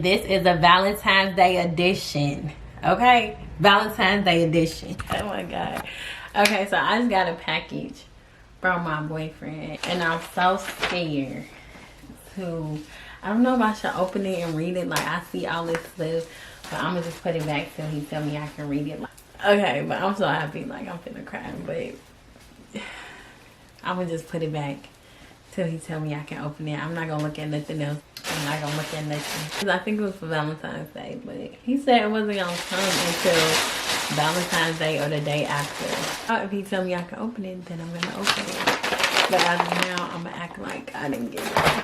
This is a Valentine's Day edition, okay? Valentine's Day edition. Oh my God. Okay, so I just got a package from my boyfriend, and I'm so scared to, I don't know if I should open it and read it. Like, I see all this stuff, but I'm gonna just put it back till he tell me I can read it. Okay, but I'm so happy, like I'm finna cry, but I'm gonna just put it back till he tell me I can open it. I'm not gonna look at nothing else. I'm not gonna look at nothing. I think it was for Valentine's Day, but he said it wasn't gonna come until Valentine's Day or the day after. If he tell me I can open it, then I'm gonna open it. But as of now, I'm gonna act like I didn't get it.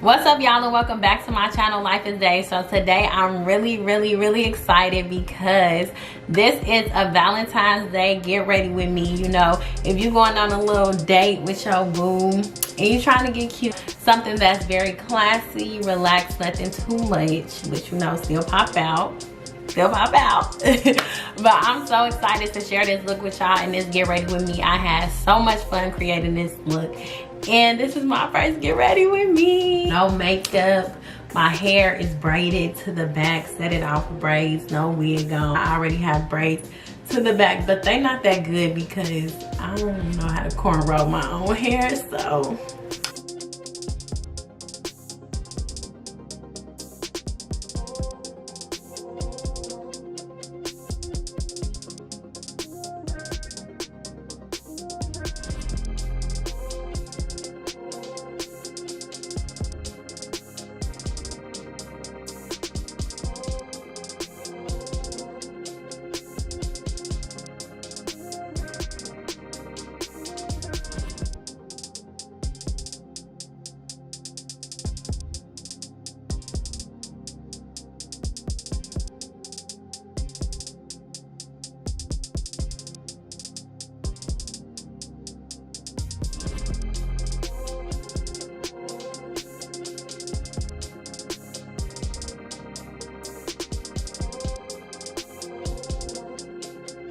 What's up, y'all, and welcome back to my channel, LifeAsDe'j. So today I'm really excited because this is a Valentine's Day get ready with me. You know, if you're going on a little date with your boo and you're trying to get cute, something that's very classy, relaxed, nothing too much, but you know, still pop out. But I'm so excited to share this look with y'all and this get ready with me. I had so much fun creating this look, and this is my first get ready with me. No makeup, my hair is braided to the back, set it off with braids, no wig on. I already have braids to the back, but they're not that good because I don't know how to cornrow my own hair, so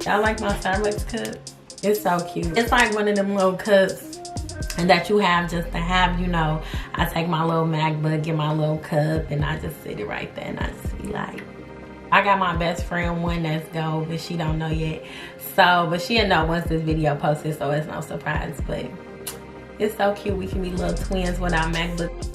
y'all like my Starbucks cup? It's so cute. It's like one of them little cups and that you have just to have, you know. I take my little MacBook, get my little cup, and I just sit it right there and I just be like, I got my best friend one that's gold, but she don't know yet. So, but she'll know once this video posted, so it's no surprise. But it's so cute. We can be little twins with our MacBook.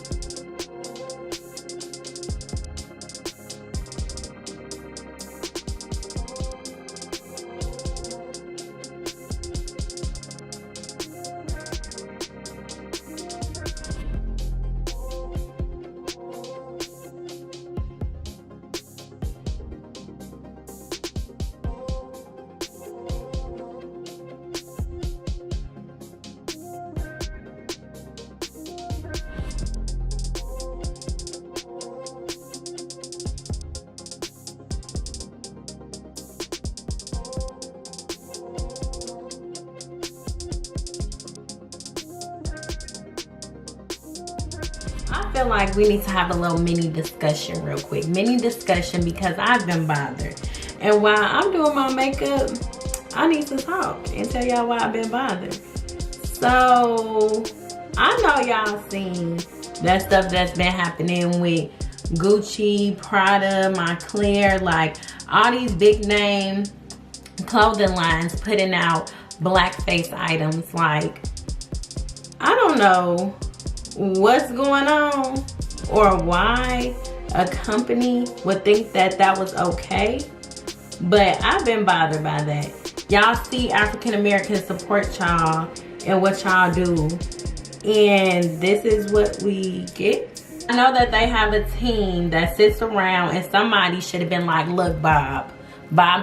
I feel like we need to have a little mini discussion real quick. Mini discussion because I've been bothered. And while I'm doing my makeup, I need to talk and tell y'all why I've been bothered. So, I know y'all seen that stuff that's been happening with Gucci, Prada, Moncler, like all these big name clothing lines putting out blackface items. Like, I don't know what's going on or why a company would think that that was okay, but I've been bothered by that. Y'all see African Americans support y'all and what y'all do, and this is what we get. I know that they have a team that sits around and somebody should have been like, look, Bob,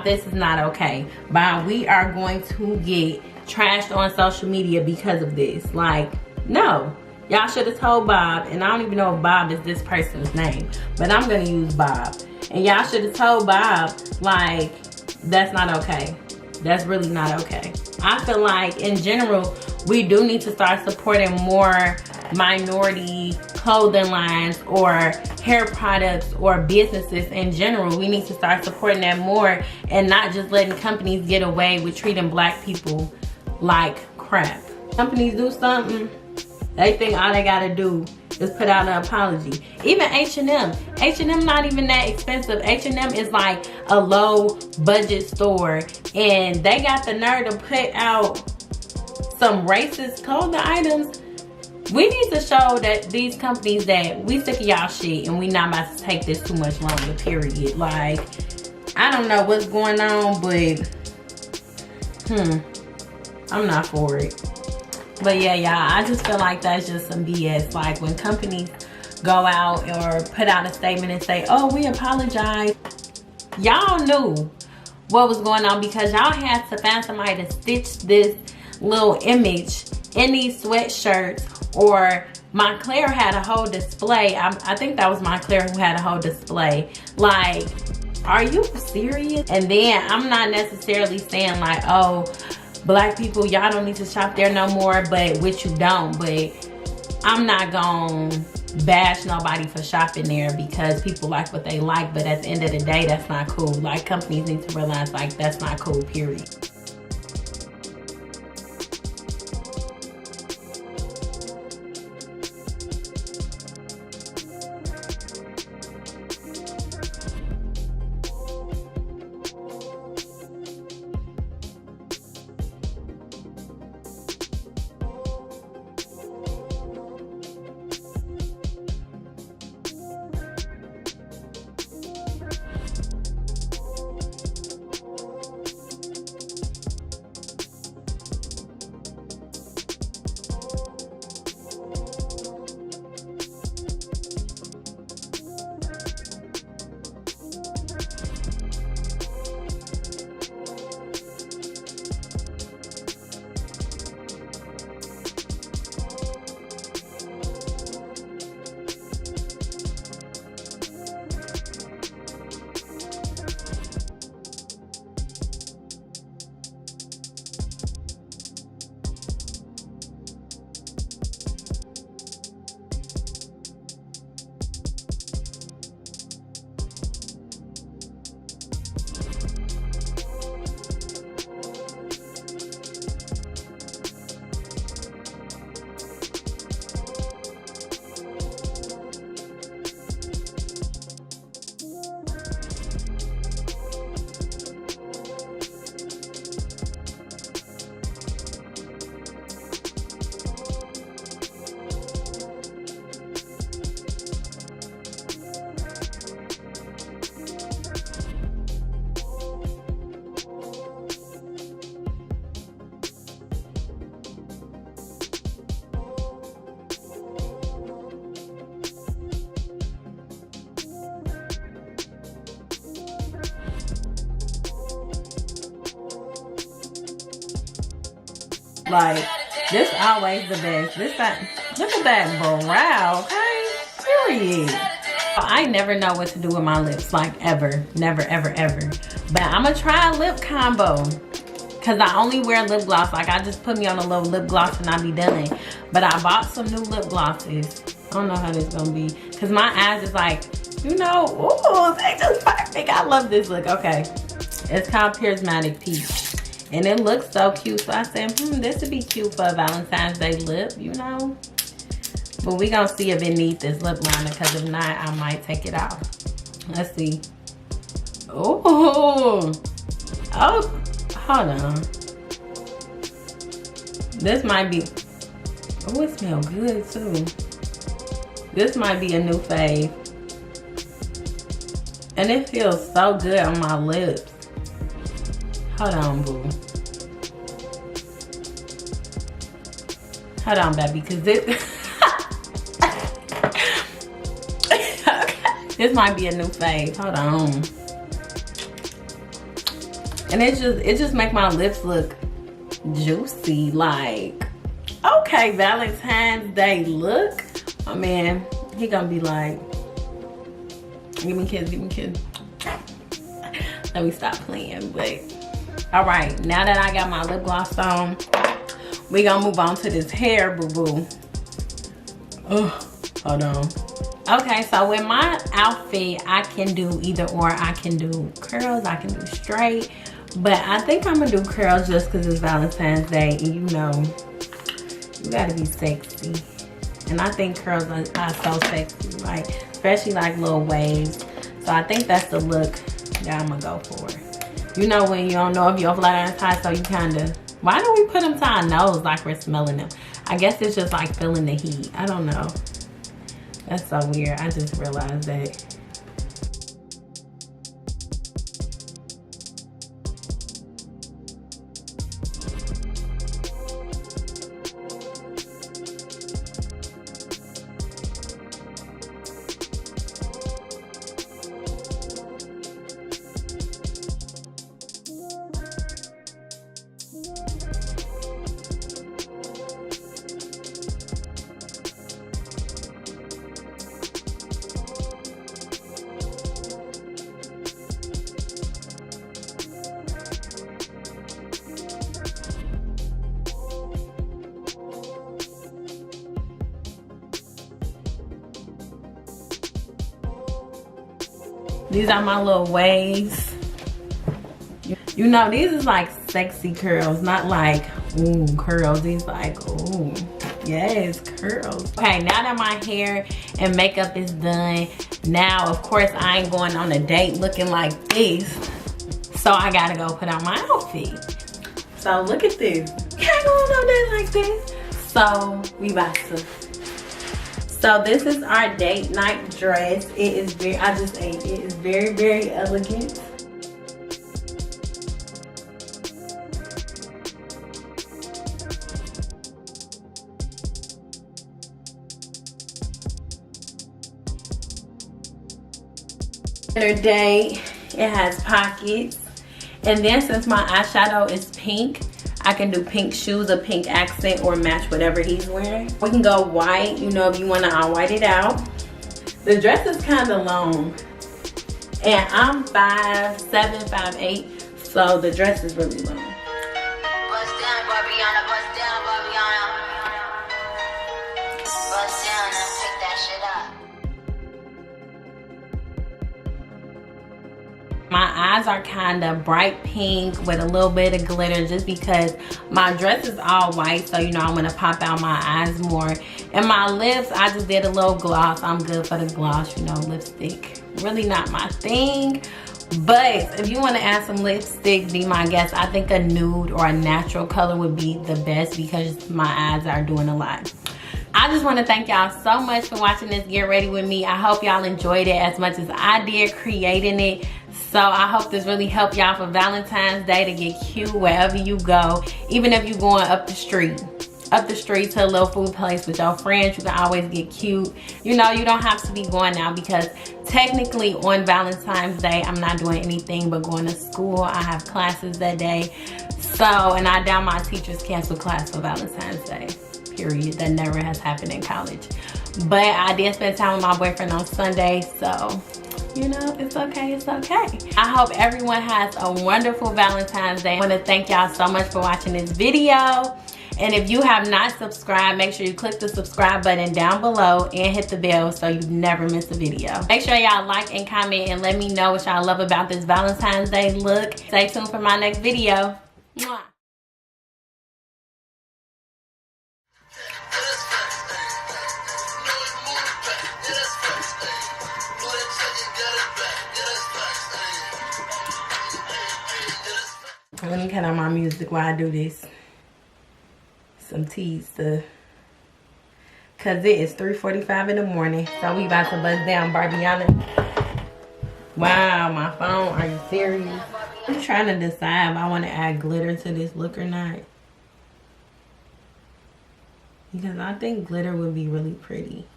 this is not okay. Bob, we are going to get trashed on social media because of this. Like, no. Y'all should have told Bob, and I don't even know if Bob is this person's name, but I'm gonna use Bob. And y'all should have told Bob, like, that's not okay. That's really not okay. I feel like, in general, we do need to start supporting more minority clothing lines or hair products or businesses in general. We need to start supporting that more and not just letting companies get away with treating black people like crap. Companies do something, they think all they gotta do is put out an apology. Even H&M. H&M not even that expensive. H&M is like a low budget store, and they got the nerve to put out some racist clothing items. We need to show that these companies that we sick of y'all shit and we not about to take this too much longer, period. Like, I don't know what's going on, but I'm not for it. But yeah, y'all, I just feel like that's just some BS. Like, when companies go out or put out a statement and say, oh, we apologize, y'all knew what was going on because y'all had to find somebody to stitch this little image in these sweatshirts. Or Montclair had a whole display. I think that was Montclair who had a whole display. Like, are you serious? And then I'm not necessarily saying like, oh, black people, y'all don't need to shop there no more, but which you don't. But I'm not gonna bash nobody for shopping there because people like what they like. But at the end of the day, that's not cool. Like, companies need to realize like that's not cool, period. Like, this always the best. Look at that brow, okay? Period. I never know what to do with my lips, like ever. Never, ever, ever. But I'm gonna try a lip combo. Cause I only wear lip gloss. Like, I just put me on a little lip gloss and I be done. But I bought some new lip glosses. I don't know how this gonna be. Cause my eyes is like, you know, ooh, they just perfect. I love this look. Okay. It's called Prismatic Peach. And it looks so cute. So I said, this would be cute for a Valentine's Day lip, you know? But we gonna see if it needs this lip liner, because if not, I might take it off. Let's see. Oh, hold on. This might be, oh, it smells good too. This might be a new fave. And it feels so good on my lips. Hold on, boo. Hold on, baby, because this this might be a new fave. Hold on. And it just make my lips look juicy. Like, okay, Valentine's Day look. Oh man, he gonna be like, give me kiss, give me kiss. Let me stop playing, but all right, now that I got my lip gloss on, we gonna move on to this hair, boo-boo. Oh, Hold on. Okay, so with my outfit, I can do either or. I can do curls, I can do straight. But I think I'm gonna do curls just because it's Valentine's Day. And you know, you gotta be sexy. And I think curls are so sexy. Like, especially like little waves. So I think that's the look that I'm gonna go for. You know when you don't know if you're flat iron tie, so you kinda, why don't we put them to our nose like we're smelling them? I guess it's just like feeling the heat. I don't know. That's so weird. I just realized that. These are my little waves. You know, these is like sexy curls, not like, ooh, curls. These like, ooh, yes, curls. Okay, now that my hair and makeup is done, now, of course, I ain't going on a date looking like this. So I gotta go put on my outfit. So look at this. Can't go on no date like this. So we about to. So this is our date night dress. It is very, I just ate it. It is very, very elegant. Dinner date, it has pockets. And then since my eyeshadow is pink, I can do pink shoes, a pink accent, or match whatever he's wearing. We can go white, you know, if you want to white it out. The dress is kind of long. And I'm 5'7", 5'8", so the dress is really long. Bust down, Barbiana, bust down, Barbiana. Bust down and pick that shit up. My eyes are kind of bright pink with a little bit of glitter just because my dress is all white, so you know I'm gonna pop out my eyes more. And my lips, I just did a little gloss. I'm good for the gloss, you know, lipstick. Really not my thing. But if you want to add some lipstick, be my guest. I think a nude or a natural color would be the best because my eyes are doing a lot. I just want to thank y'all so much for watching this Get Ready With Me. I hope y'all enjoyed it as much as I did creating it. So I hope this really helped y'all for Valentine's Day to get cute wherever you go. Even if you're going up the street to a little food place with your friends, you can always get cute. You know, you don't have to be going out because technically on Valentine's Day, I'm not doing anything but going to school. I have classes that day. So, and I doubt my teachers cancel class for Valentine's Day. Period. That never has happened in college. But I did spend time with my boyfriend on Sunday, so you know, it's okay, it's okay. I hope everyone has a wonderful Valentine's Day. I want to thank y'all so much for watching this video. And if you have not subscribed, make sure you click the subscribe button down below and hit the bell so you never miss a video. Make sure y'all like and comment and let me know what y'all love about this Valentine's Day look. Stay tuned for my next video. Mwah. Let me cut out my music while I do this. Some teas to, cause it is 3:45 in the morning. So we about to buzz down Barbiana. Wow, my phone, are you serious? I'm trying to decide if I want to add glitter to this look or not. Because I think glitter would be really pretty.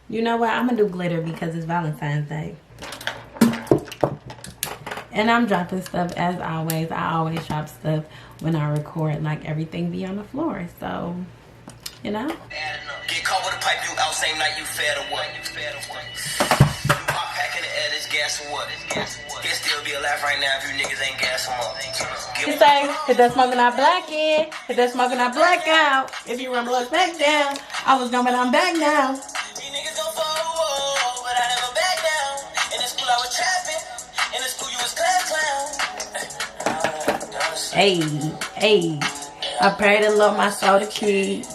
You know what, I'm gonna do glitter because it's Valentine's Day. And I'm dropping stuff as always. I always drop stuff when I record, like everything be on the floor. So, you know. Get caught with a pipe, you out same night, you fed or what? You pop pack in the air, this gas or what? He'll still be alive right now if you niggas ain't gas him up. You say, hit that smoking out black in, hit that smoking out black out. If you run blood back down, I was going, but I'm back now. Hey, hey. I pray to Lord my soul to keep.